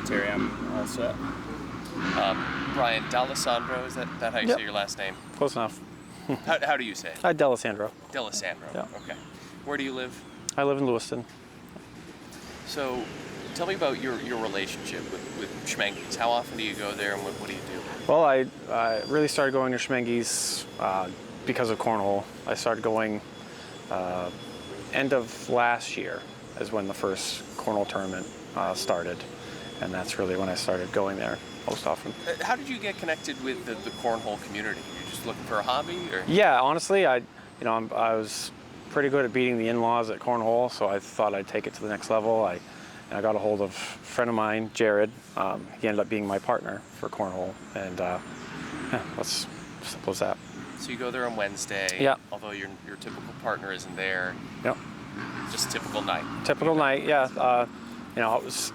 Terry, I'm all set. Ryan Dalessandro, is that how you Yep. say your last name? Close enough. How do you say it? Dalessandro. Dalessandro. Yeah. Okay. Where do you live? I live in Lewiston. So, tell me about your relationship with Schemengees. How often do you go there, and what do you do? Well, I really started going to Schemengees because of cornhole. I started going end of last year is when the first cornhole tournament started, and that's really when I started going there most often. How did you get connected with the cornhole community? You're just looking for a hobby, or? Yeah, honestly, I was pretty good at beating the in-laws at cornhole, so I thought I'd take it to the next level. I got a hold of a friend of mine, Jared. He ended up being my partner for cornhole, and yeah, that's simple as that. So you go there on Wednesday. Yeah. Although your typical partner isn't there. Yep. Just typical night. Typical night, yeah. I was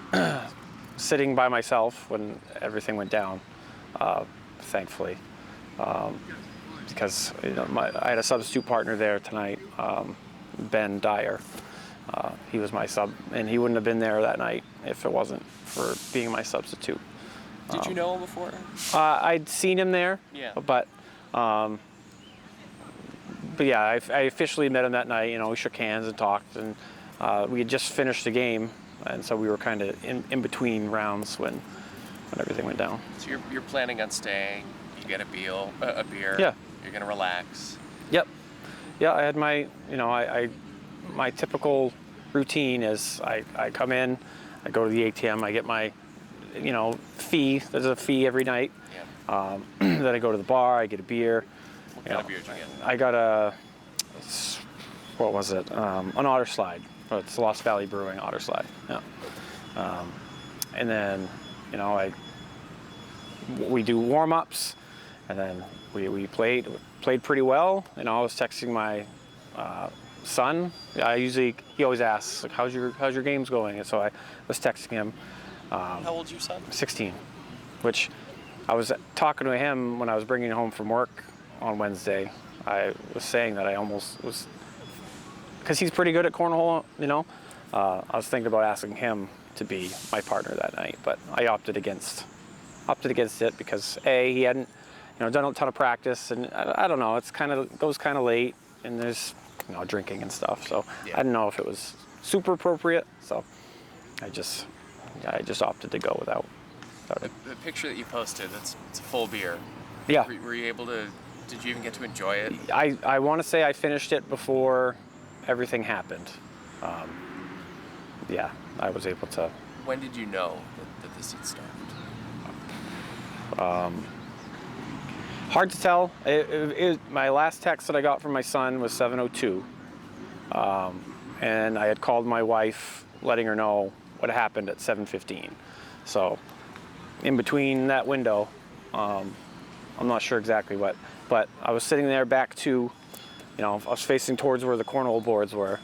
sitting by myself when everything went down, thankfully, because I had a substitute partner there tonight, Ben Dyer. He was my sub, and he wouldn't have been there that night if it wasn't for being my substitute. Did you know him before? I'd seen him there, Yeah. But yeah, I officially met him that night. We shook hands and talked, and we had just finished the game, and so we were kind of in between rounds when everything went down. So you're planning on staying. You get a beer. Yeah. You're gonna relax. Yep. Yeah, I had my my typical routine is I come in, I go to the ATM, I get my fee. There's a fee every night. Yeah. Then I go to the bar, I get a beer. What kind of beer did you get? I got what was it? An Otter Slide. It's Lost Valley Brewing Otter Slide. Yeah. And then, we do warm-ups, and then we played pretty well. I was texting my son. He always asks, like, how's your games going? And so I was texting him. How old's your son? 16, which I was talking to him when I was bringing him home from work on Wednesday. I was saying that I almost was, because he's pretty good at cornhole, I was thinking about asking him to be my partner that night, but I opted against it because he hadn't, done a ton of practice, and I don't know, goes kind of late, and there's, drinking and stuff, so Yeah. I didn't know if it was super appropriate, so I just opted to go without it. The picture that you posted, it's a full beer. Yeah. Were you able to? Did you even get to enjoy it? I want to say I finished it before everything happened. Yeah, I was able to. When did you know that this had started? Hard to tell. My last text that I got from my son was 7:02, and I had called my wife, letting her know what happened at 7:15. So, in between that window, I'm not sure exactly what, but I was sitting there back to, I was facing towards where the cornhole boards were,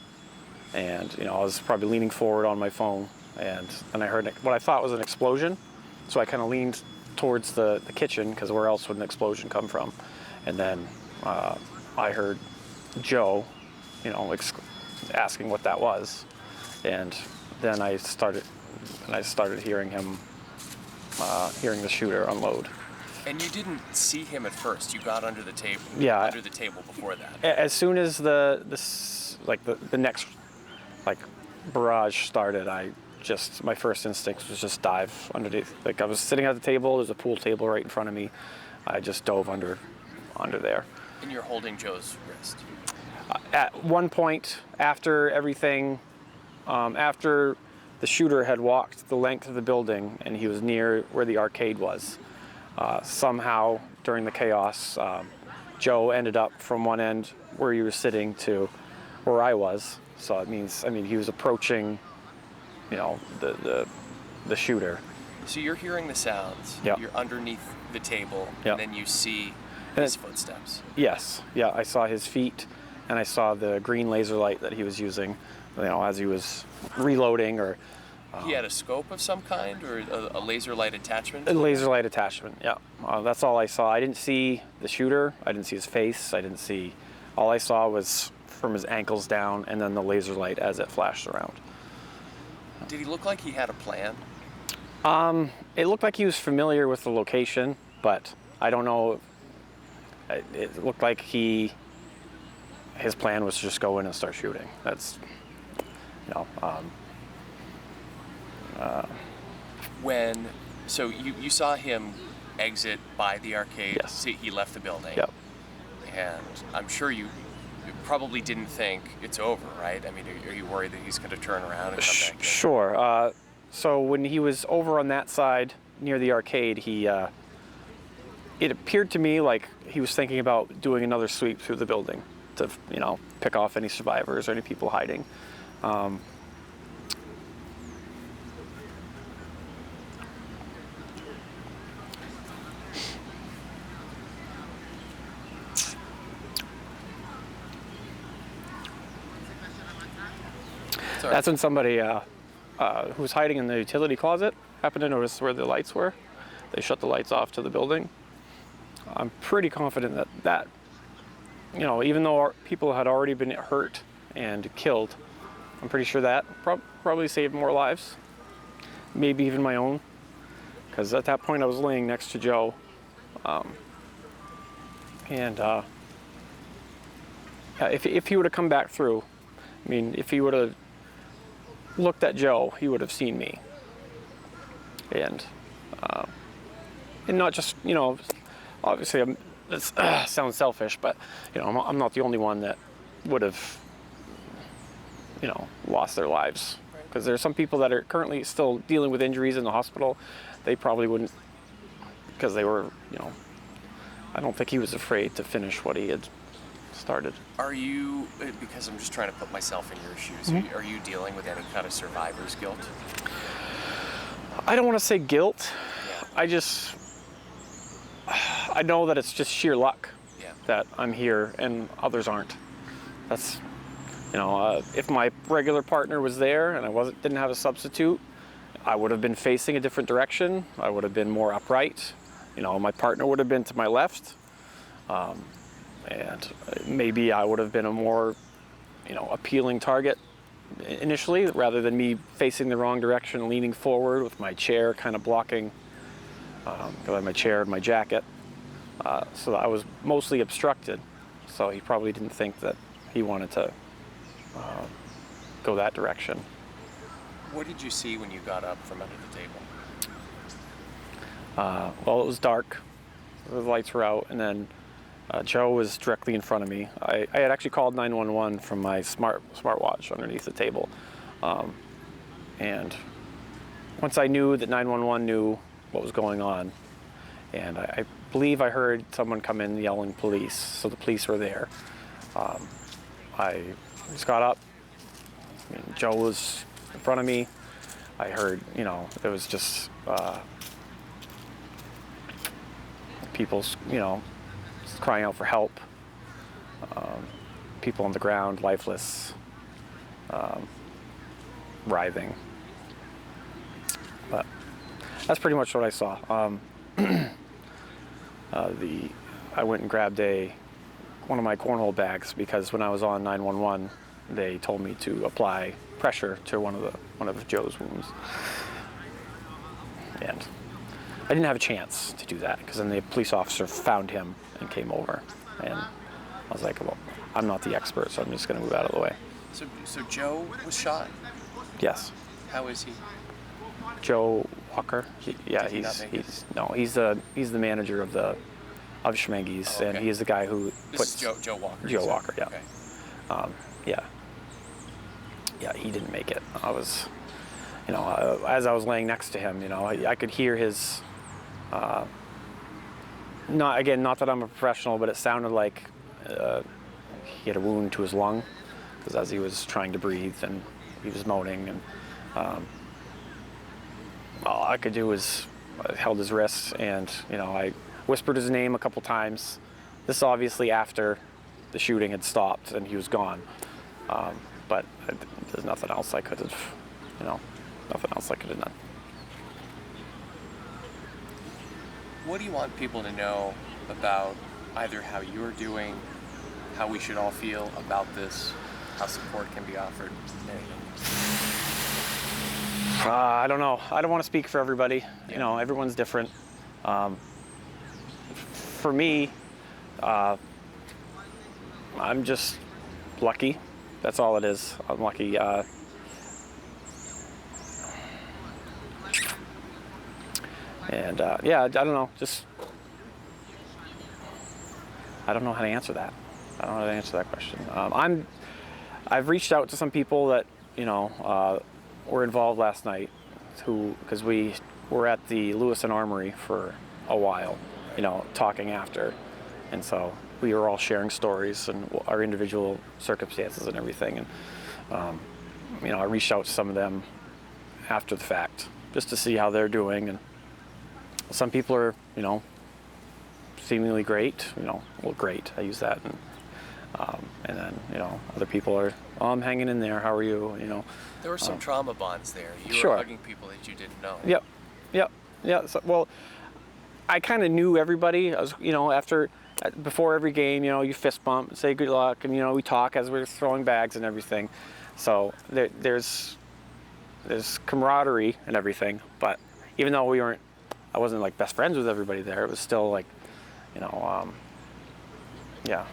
and I was probably leaning forward on my phone, and then I heard what I thought was an explosion. So I kind of leaned towards the kitchen, because where else would an explosion come from? And then I heard Joe, asking what that was, and then I started hearing him, hearing the shooter unload. And you didn't see him at first. You got under the table. Yeah. Under the table before that. As soon as the next barrage started, my first instinct was just dive underneath. Like, I was sitting at the table, there's a pool table right in front of me. I just dove under there. And you're holding Joe's wrist. At one point, after everything, after the shooter had walked the length of the building and he was near where the arcade was, somehow during the chaos, Joe ended up from one end where he was sitting to where I was. So it means, he was approaching, the shooter. So you're hearing the sounds. Yeah. You're underneath the table. Yeah. And then you see his footsteps. Yes. Yeah, I saw his feet, and I saw the green laser light that he was using, as he was reloading or. He had a scope of some kind, or a laser light attachment? A laser light attachment, yeah. That's all I saw. I didn't see the shooter. I didn't see his face. All I saw was from his ankles down, and then the laser light as it flashed around. Did he look like he had a plan? It looked like he was familiar with the location, but I don't know. It looked like his plan was to just go in and start shooting. That's, you know, So you saw him exit by the arcade. Yes. See, he left the building. Yep. And I'm sure you probably didn't think it's over, right? I mean, are you worried that he's going to turn around and come back in? Sure. So when he was over on that side near the arcade, it appeared to me like he was thinking about doing another sweep through the building to, pick off any survivors or any people hiding. Sorry. That's when somebody who was hiding in the utility closet happened to notice where the lights were. They shut the lights off to the building. I'm pretty confident that even though our people had already been hurt and killed, I'm pretty sure that probably saved more lives, maybe even my own, because at that point I was laying next to Joe, if he would have come back through, if he would have looked at Joe, he would have seen me, and not just, obviously this sounds selfish, but I'm not the only one that would have lost their lives, because there's some people that are currently still dealing with injuries in the hospital. They probably wouldn't, because they were, I don't think he was afraid to finish what he had started. Are you, because I'm just trying to put myself in your shoes, Mm-hmm. are you dealing with any kind of survivor's guilt? I don't want to say guilt. Yeah. I know that it's just sheer luck Yeah. that I'm here and others aren't. That's, if my regular partner was there and I didn't have a substitute, I would have been facing a different direction. I would have been more upright. My partner would have been to my left. And maybe I would have been a more, appealing target initially, rather than me facing the wrong direction, leaning forward with my chair kind of blocking, because I had my chair and my jacket. So I was mostly obstructed. So he probably didn't think that he wanted to go that direction. What did you see when you got up from under the table? Well, it was dark. The lights were out, and then Joe was directly in front of me. I had actually called 911 from my smartwatch underneath the table. And once I knew that 911 knew what was going on, and I believe I heard someone come in yelling police, so the police were there. I just got up. Joe was in front of me. I heard, there was just people, crying out for help. People on the ground, lifeless, writhing. But that's pretty much what I saw. I went and grabbed one of my cornhole bags, because when I was on 911, they told me to apply pressure to one of Joe's wounds, and I didn't have a chance to do that, because then the police officer found him and came over, and I was like, well, I'm not the expert, so I'm just going to move out of the way. So Joe was shot? Yes. How is he? Joe Walker. He's the manager of Schemengees, Oh, okay. and he is the guy who This is Joe Walker. Joe Walker, yeah. Okay. Yeah, he didn't make it. I was, as I was laying next to him, I could hear his, not that I'm a professional, but it sounded like he had a wound to his lung, because as he was trying to breathe and he was moaning, and all I could do was I held his wrists, and I whispered his name a couple times. This is obviously after the shooting had stopped and he was gone. But there's nothing else I could have, done. What do you want people to know about either how you're doing, how we should all feel about this, how support can be offered? Anything? I don't know. I don't want to speak for everybody. Yeah. You know, everyone's different. For me, I'm just lucky. That's all it is. I'm lucky. Yeah, I don't know. Just I don't know how to answer that. I don't know how to answer that question. I've reached out to some people that were involved last night, because we were at the Lewiston Armory for a while, talking after, and so we were all sharing stories and our individual circumstances and everything, and I reached out to some of them after the fact just to see how they're doing, and some people are seemingly great, great, I use that, and then other people are, I'm hanging in there, how are you, There were some trauma bonds there. You Sure. were hugging people that you didn't know. Yep. So, well, I kind of knew everybody. I was, before every game, you fist bump, say good luck, and we talk as we're throwing bags and everything. So there's camaraderie and everything. But even though I wasn't like best friends with everybody there, it was still like, yeah.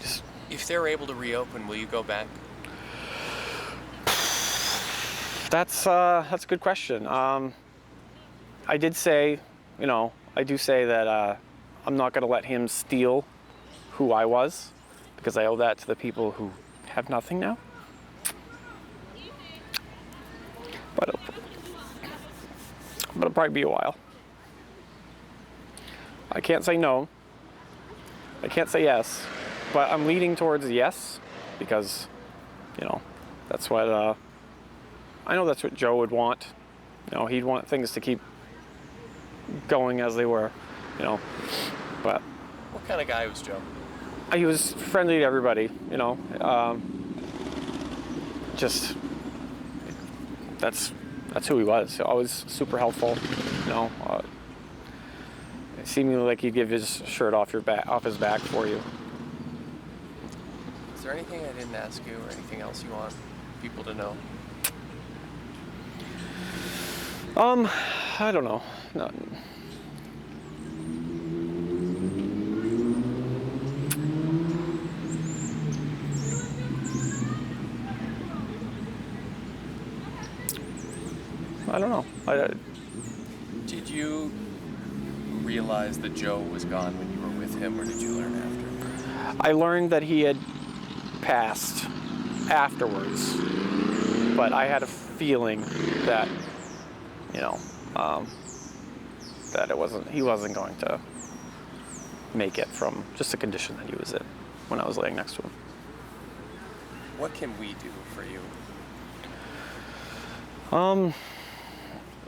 Just, If they're able to reopen, will you go back? That's a good question. I do say that I'm not going to let him steal who I was, because I owe that to the people who have nothing now. But it'll probably be a while. I can't say no. I can't say yes, but I'm leaning towards yes, because, that's what I know that's what Joe would want. He'd want things to keep going as they were, but What kind of guy was Joe? he was friendly to everybody, just that's who he was. Always super helpful, seemingly like he'd give his shirt off his back for you. Is there anything I didn't ask you, or anything else you want people to know? I don't know. No. I don't know. Did you realize that Joe was gone when you were with him, or did you learn after? I learned that he had passed afterwards, but I had a feeling that, that he wasn't going to make it from just the condition that he was in when I was laying next to him. What can we do for you?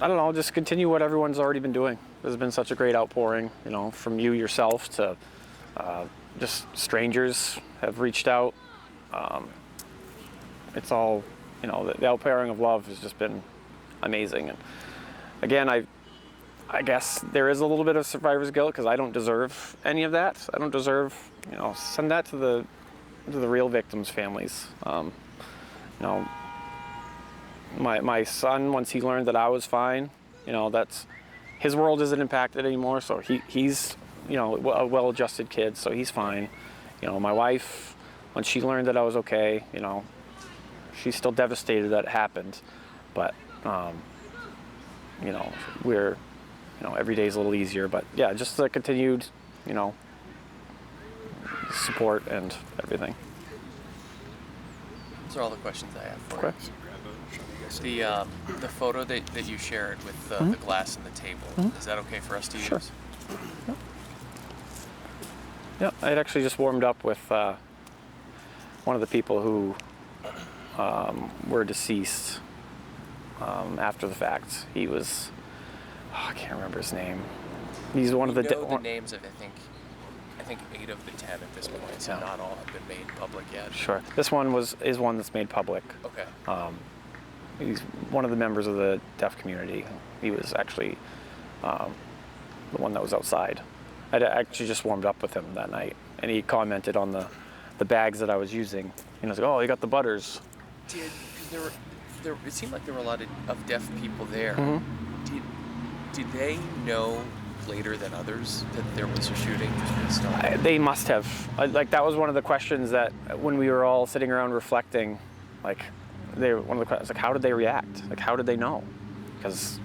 I don't know, just continue what everyone's already been doing. There's been such a great outpouring, from you yourself to just strangers have reached out. It's all, the outpouring of love has just been amazing. And again, I guess there is a little bit of survivor's guilt, because I don't deserve any of that. I don't deserve, send that to the real victims' families. My son, once he learned that I was fine, that's his world isn't impacted anymore. So he's a well-adjusted kid, so he's fine. My wife, when she learned that I was okay, she's still devastated that it happened, but we're every day's a little easier. But yeah, just the continued support and everything. Those are all the questions I have for Okay. you. The photo that you shared with the glass and the table, is that okay for us to Sure. use? Yeah, I had actually just warmed up with one of the people who were deceased after the fact. He was, I can't remember his name. He's one of the the names of I think 8 of the 10 at this point, so Yeah. not all have been made public yet. Sure. This one is one that's made public. Okay. He's one of the members of the deaf community. He was actually the one that was outside. I actually just warmed up with him that night, and he commented on the bags that I was using. He was like, "Oh, you got the butters." Because it seemed like there were a lot of deaf people there. Mm-hmm. Did they know later than others that there was a shooting just based on? They must have. Like that was one of the questions that when we were all sitting around reflecting, like one of the questions, like how did they react? Like how did they know? Because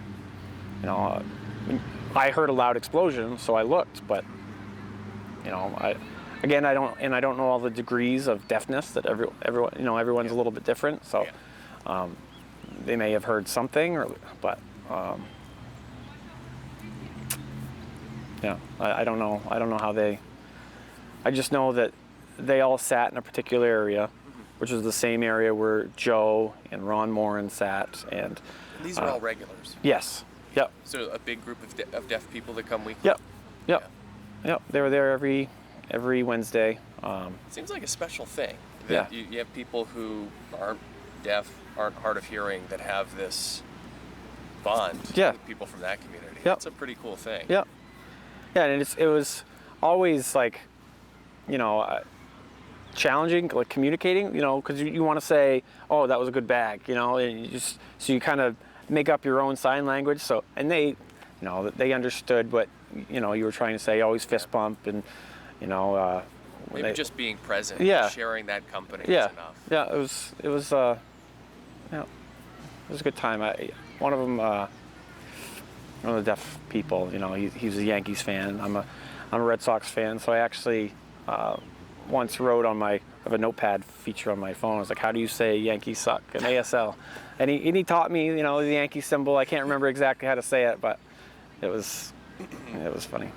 I heard a loud explosion, so I looked, but I don't know all the degrees of deafness that everyone everyone's a little bit different, so they may have heard something, but I don't know. I don't know how they. I just know that they all sat in a particular area, which was the same area where Joe and Ron Morin sat, and these are all regulars. Yes. Yep. So a big group of deaf people that come weekly. Yep. They were there every Wednesday. It seems like a special thing. Yeah. You have people who aren't deaf, aren't hard of hearing, that have this bond with people from that community. Yep. It's a pretty cool thing. Yep. Yeah, and it was always like, challenging, like communicating, because you want to say, oh, that was a good bag, and so you kind of make up your own sign language. So, and they understood what, you were trying to say, always fist bump and, maybe just being present, sharing that company is enough. Yeah, it was a good time. One of them, one of the deaf people, he was a Yankees fan. I'm a Red Sox fan, so I actually once wrote on I have a notepad feature on my phone. I was like, how do you say Yankees suck in ASL? And he taught me, the Yankee symbol. I can't remember exactly how to say it, but it was funny.